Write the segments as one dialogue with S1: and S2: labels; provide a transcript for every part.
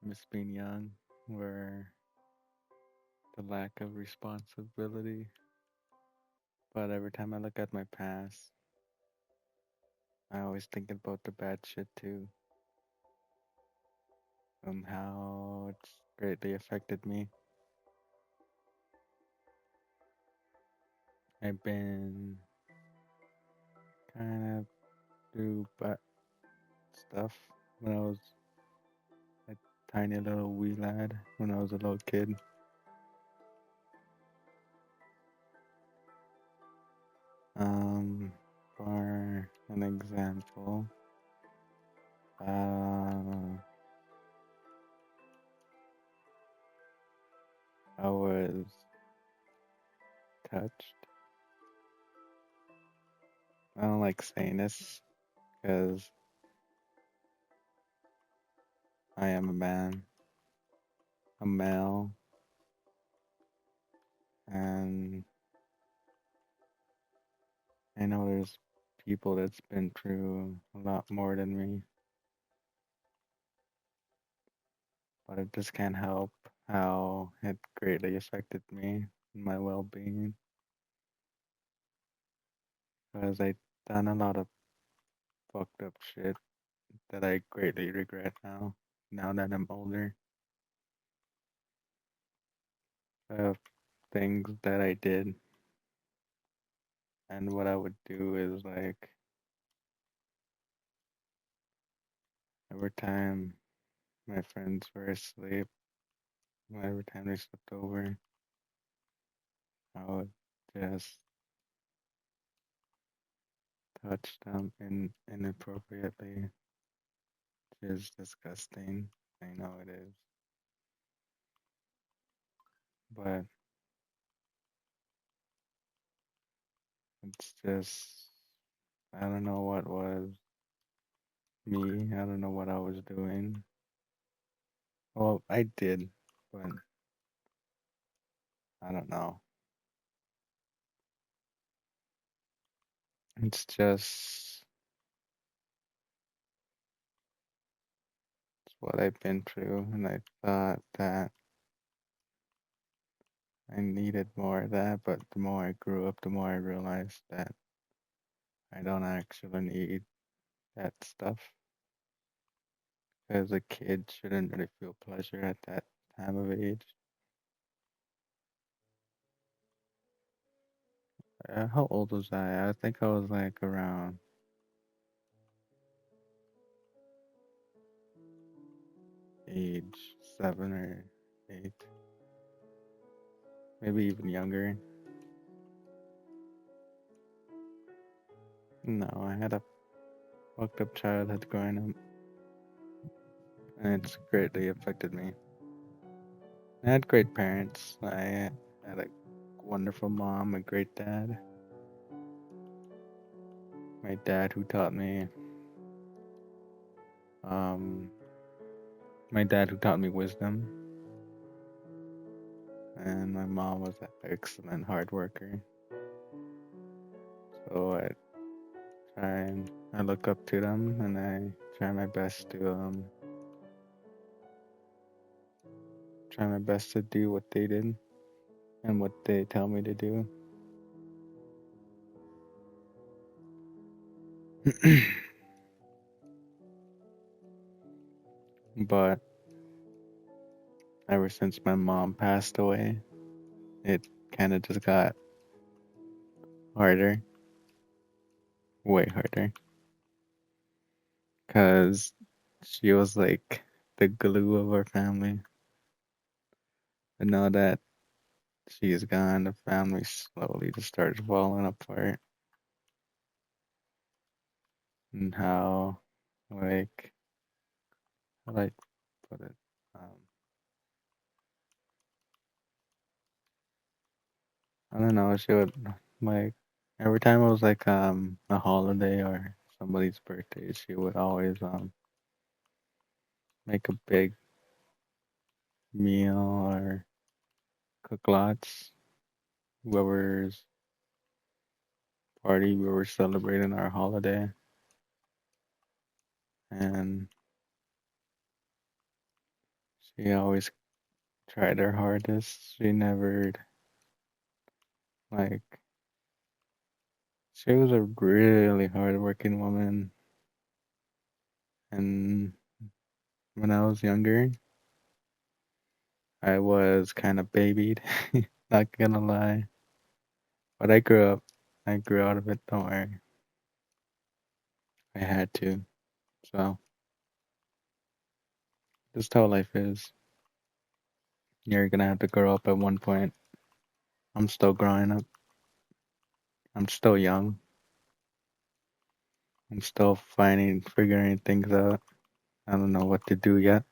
S1: miss being young, where the lack of responsibility. But every time I look at my past, I always think about the bad shit too, how it's greatly affected me. I've been kind of through bad stuff when I was a tiny little wee lad, when I was a little kid. Um, for an example, uh, I was touched. I don't like saying this because I am a man, a male, and I know there's people that's been through a lot more than me, but I just can't help how it greatly affected me and my well-being because I done a lot of fucked up shit that I greatly regret now. Now that I'm older, of things that I did, and what I would do is like every time my friends were asleep, every time they slept over, I would just touch them inappropriately, which is disgusting. I know it is, but it's just I don't know what was me. I don't know what I was doing. Well, I did, but I don't know. It's just it's what I've been through, and I thought that I needed more of that, but the more I grew up, the more I realized that I don't actually need that stuff. Because a kid shouldn't really feel pleasure at that time of age. How old was I? I think I was like around age 7 or 8, maybe even younger. No, I had a fucked up childhood growing up, and it's greatly affected me. I had great parents. I had a wonderful mom, a great dad. My dad who taught me, um, my dad who taught me wisdom, and my mom was an excellent hard worker. So I look up to them, and I try my best to do what they did and what they tell me to do. But ever since my mom passed away, it kind of just got harder, way harder, because she was like the glue of our family. And now that she's gone, the family slowly just started falling apart. And how, like, how do I put it? Um, I don't know. She would like every time it was like a holiday or somebody's birthday, she would always make a big meal or cook lots. Whoever's party we were celebrating our holiday, and She always tried her hardest. She never, like, she was a really hardworking woman. And when I was younger, I was kind of babied. Not gonna lie. But I grew up. I grew out of it, don't worry. I had to. So, just how life is. You're gonna have to grow up at one point. I'm still growing up. I'm still young. I'm still figuring things out. I don't know what to do yet.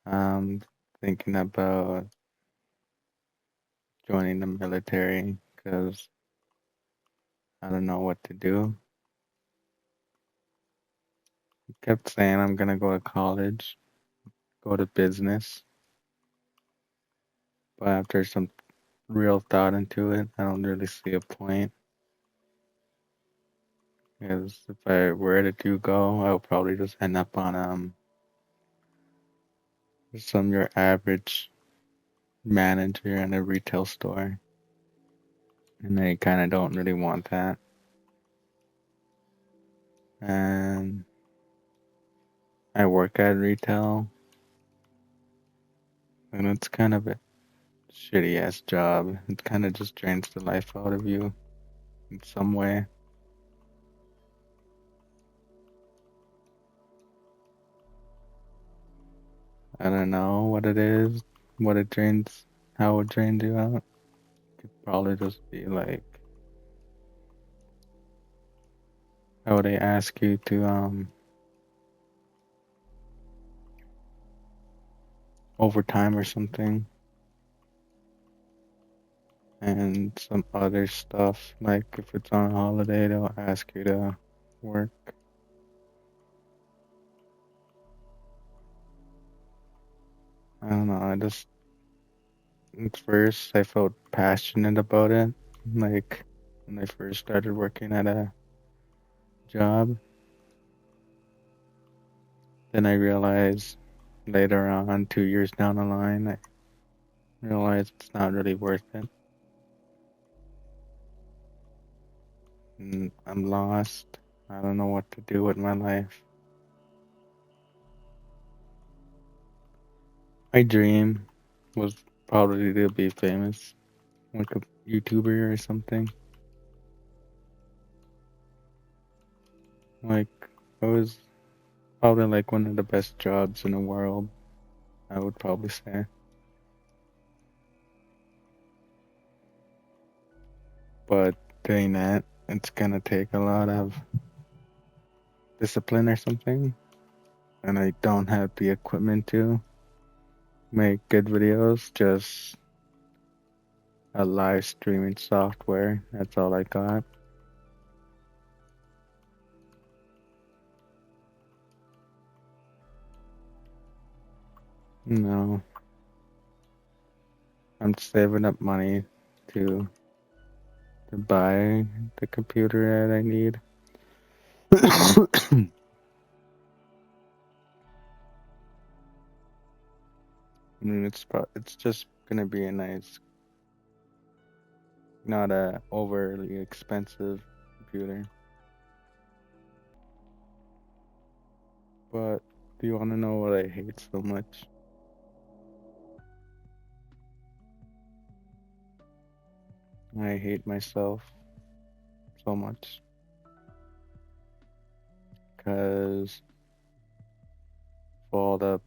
S1: I'm thinking about joining the military because I don't know what to do. I kept saying I'm gonna go to college, go to business, but after some real thought into it, I don't really see a point. Because if I were to do go, I'll probably just end up on some your average manager in a retail store, and I kind of don't really want that. And I work at retail, and it's kind of a shitty ass job. It kind of just drains the life out of you in some way. I don't know what it is, what it drains, how it drains you out. It could probably just be like how they ask you to overtime or something, and some other stuff. Like if it's on a holiday, they'll ask you to work. I don't know. At first I felt passionate about it. Like when I first started working at a job, then I realized later on, 2 years down the line, I realized it's not really worth it. And I'm lost. I don't know what to do with my life. My dream was probably to be famous, like a YouTuber or something. Like, it was probably like one of the best jobs in the world, I would probably say. But doing that, it's gonna take a lot of discipline or something, and I don't have the equipment to make good videos, just a live streaming software. That's all I got. No, I'm saving up money to buy the computer that I need. I mean, it's just gonna be a nice, not a overly expensive computer. But do you want to know what I hate so much? I hate myself so much because of all the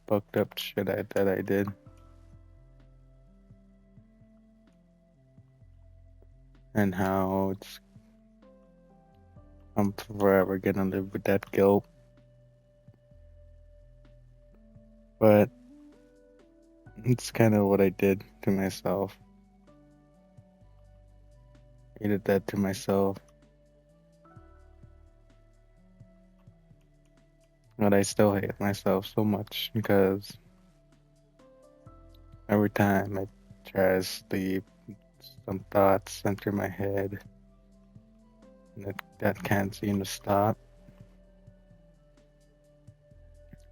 S1: fucked up shit that I did, and how I'm forever gonna live with that guilt. But it's kind of what I did to myself. I did that to myself. But I still hate myself so much because every time I try to sleep, some thoughts enter my head, and that can't seem to stop.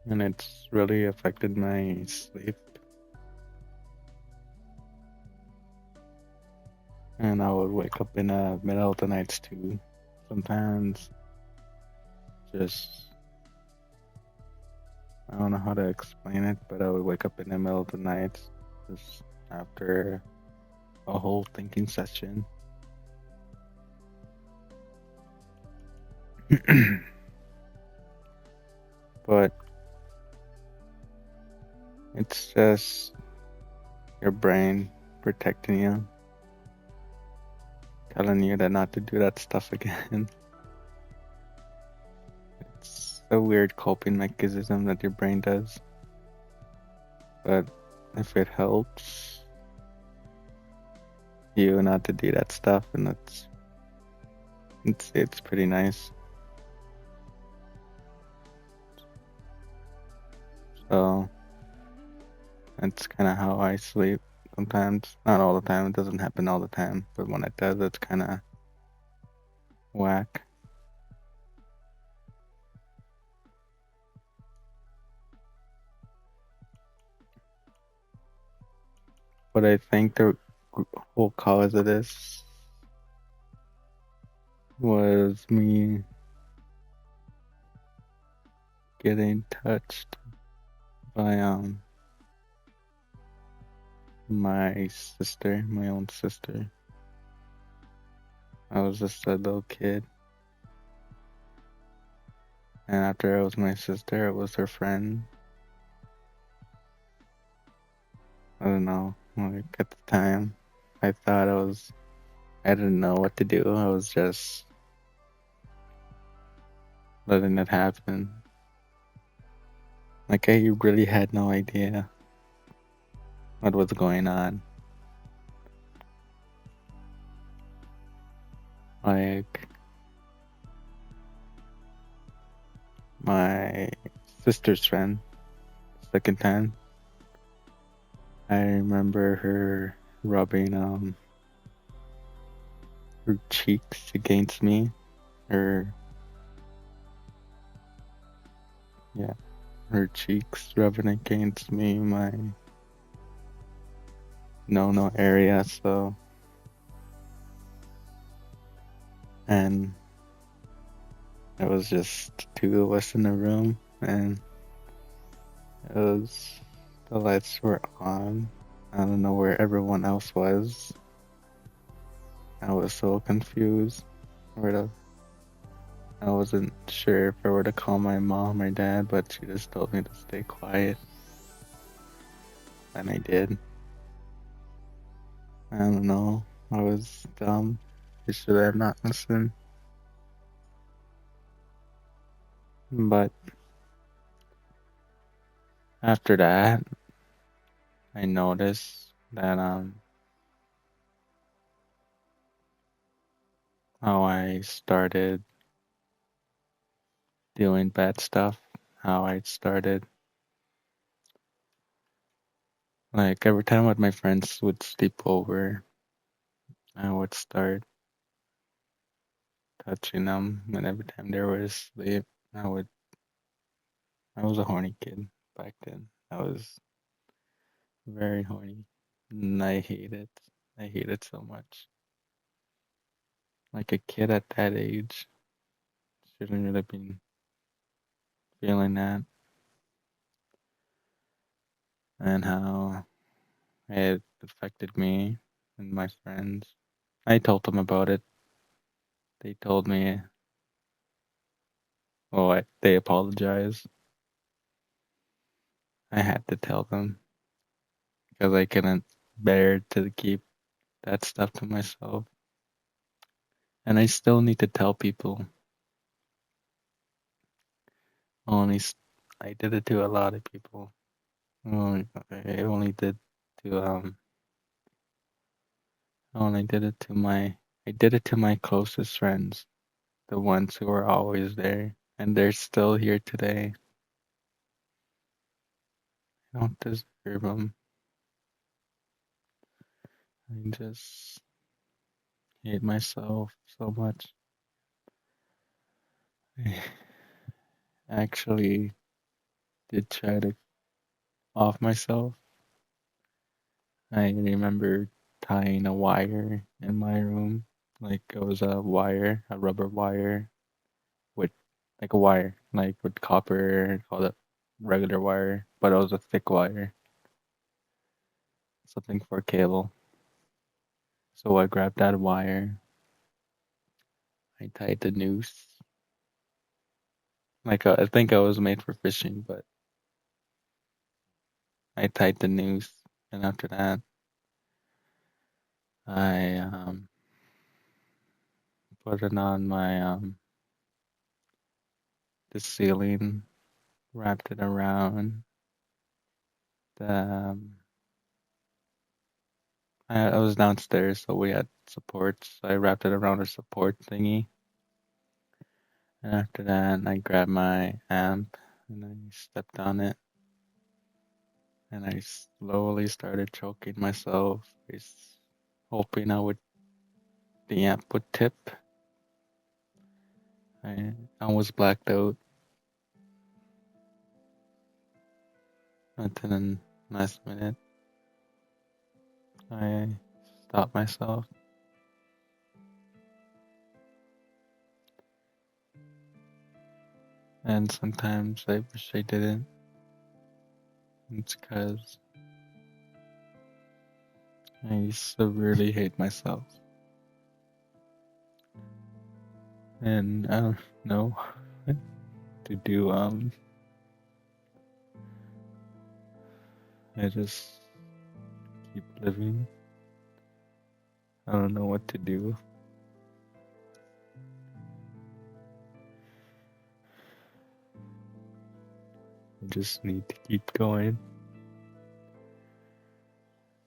S1: and it's really affected my sleep. And I would wake up in the middle of the nights too. Sometimes just I don't know how to explain it, but I would wake up in the middle of the night just after a whole thinking session. But it's just your brain protecting you, telling you that not to do that stuff again. It's a weird coping mechanism that your brain does. But if it helps you not to do that stuff, and it's pretty nice. So that's kind of how I sleep sometimes. Not all the time. It doesn't happen all the time, but when it does, it's kind of whack. But I think the whole cause of this was me getting touched by my sister, my own sister. I was just a little kid, and after it was my sister, it was her friend. I don't know. Like at the time, I thought I didn't know what to do. I was just letting it happen. Like I really had no idea what was going on. Like my sister's friend, second time, I remember her rubbing her cheeks against me. Her yeah, her cheeks rubbing against me, my no area. So and it was just two of us in the room, and it was the lights were on. I don't know where everyone else was. I was so confused. Where to, I wasn't sure if I were to call my mom or dad, but she just told me to stay quiet, and I did. I don't know. I was dumb. I should have not listened. But after that, I noticed that how I started doing bad stuff, how I started like every time when my friends would sleep over, I would start touching them, and every time they were asleep, I would. I was a horny kid back then. I was very horny, and I hate it. I hate it so much. Like a kid at that age shouldn't really been feeling that, and how it affected me and my friends. I told them about it. They told me, oh, they apologized. I had to tell them because I couldn't bear to keep that stuff to myself. And I still need to tell people. Only I did it to a lot of people. I only did to I only did it to my I did it to my closest friends, the ones who are always there, and they're still here today. I don't deserve them. I just hate myself so much. I actually did try to off myself. I remember tying a wire in my room. Like it was a wire, a rubber wire with like a wire, like with copper, called it regular wire, but it was a thick wire, something for cable. So I grabbed that wire, I tied the noose. Like I think I was made for fishing, but I tied the noose, and after that, I put it on my the ceiling, wrapped it around the. I was downstairs, so we had supports. So I wrapped it around a support thingy, and after that, I grabbed my amp and I stepped on it, and I slowly started choking myself, just hoping the amp would tip. I I was blacked out, and then last minute I stopped myself, and sometimes I wish I didn't. It's because I severely hate myself, and I don't know what to do. I just keep living. I don't know what to do. I just need to keep going.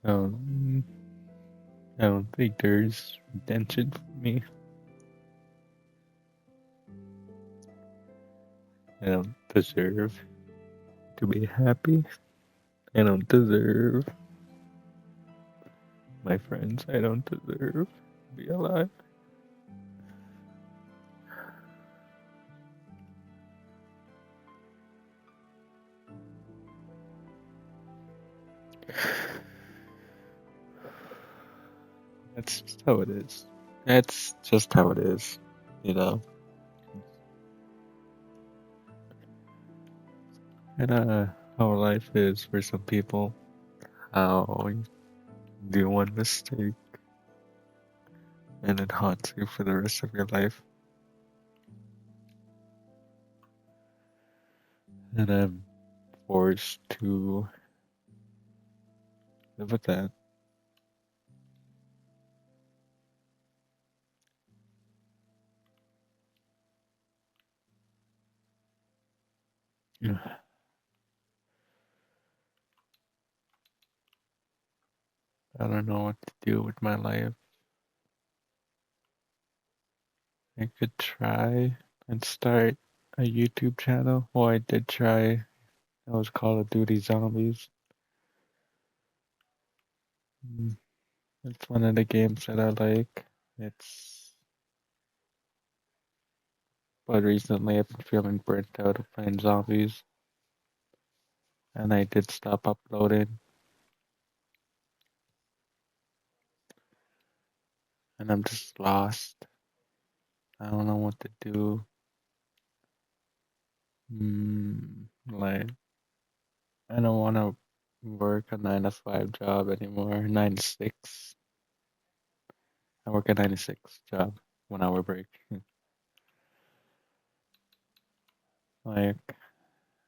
S1: Um, I don't think there's redemption for me. I don't deserve to be happy. I don't deserve my friends. I don't deserve to be alive. That's just how it is. That's just how it is, you know. And how life is for some people. How you do one mistake and it haunts you for the rest of your life. And I'm forced to live with that. I don't know what to do with my life. I could try and start a YouTube channel. Well, I did try. That was Call of Duty Zombies. Mm, It's one of the games that I like. It's but recently I've been feeling burnt out of playing zombies, and I did stop uploading, and I'm just lost. I don't know what to do. Like I don't want to work a 9 to 5 job anymore. 9 to 6. I work a 9 to 6 job, 1 hour break. Like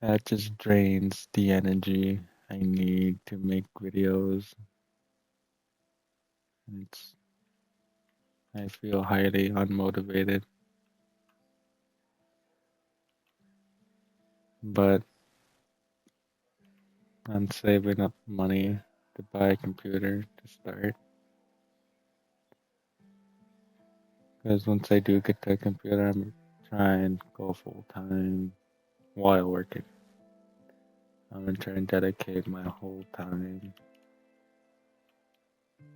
S1: that just drains the energy I need to make videos. It's I feel highly unmotivated, but I'm saving up money to buy a computer to start. Because once I do get that computer, I'm trying to go full time while working. I'm gonna try and dedicate my whole time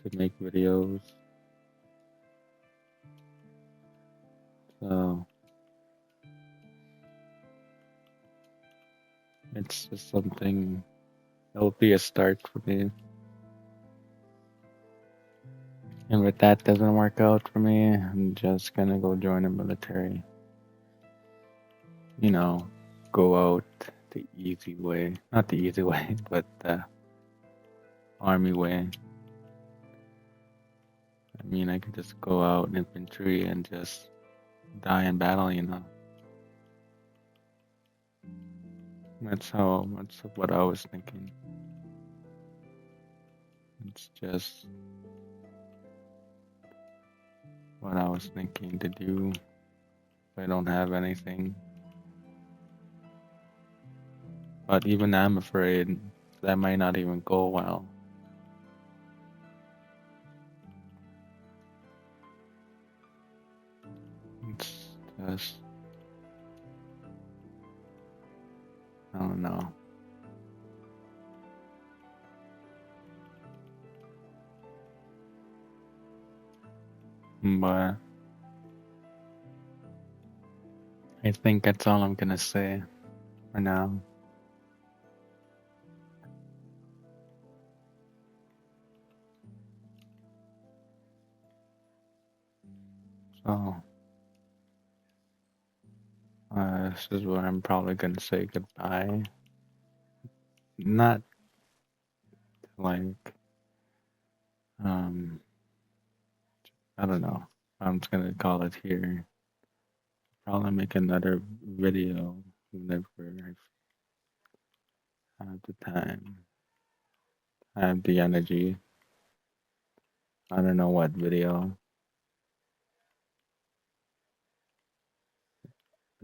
S1: to make videos. So It's just something, it'll be a start for me. And if that doesn't work out for me, I'm just gonna go join the military. You know, go out the easy way. Not the easy way, but the army way. I mean, I could just go out in infantry and just die in battle, you know. That's what I was thinking. It's just what I was thinking to do if I don't have anything. But even I'm afraid that might not even go well. It's just, I don't know. But I think that's all I'm gonna say for now. So, this is where I'm probably gonna say goodbye. Not like, um, I don't know. I'm just gonna call it here. Probably make another video whenever I have the time, I have the energy. I don't know what video.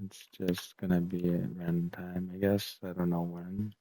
S1: It's just gonna be at random time, I guess. I don't know when.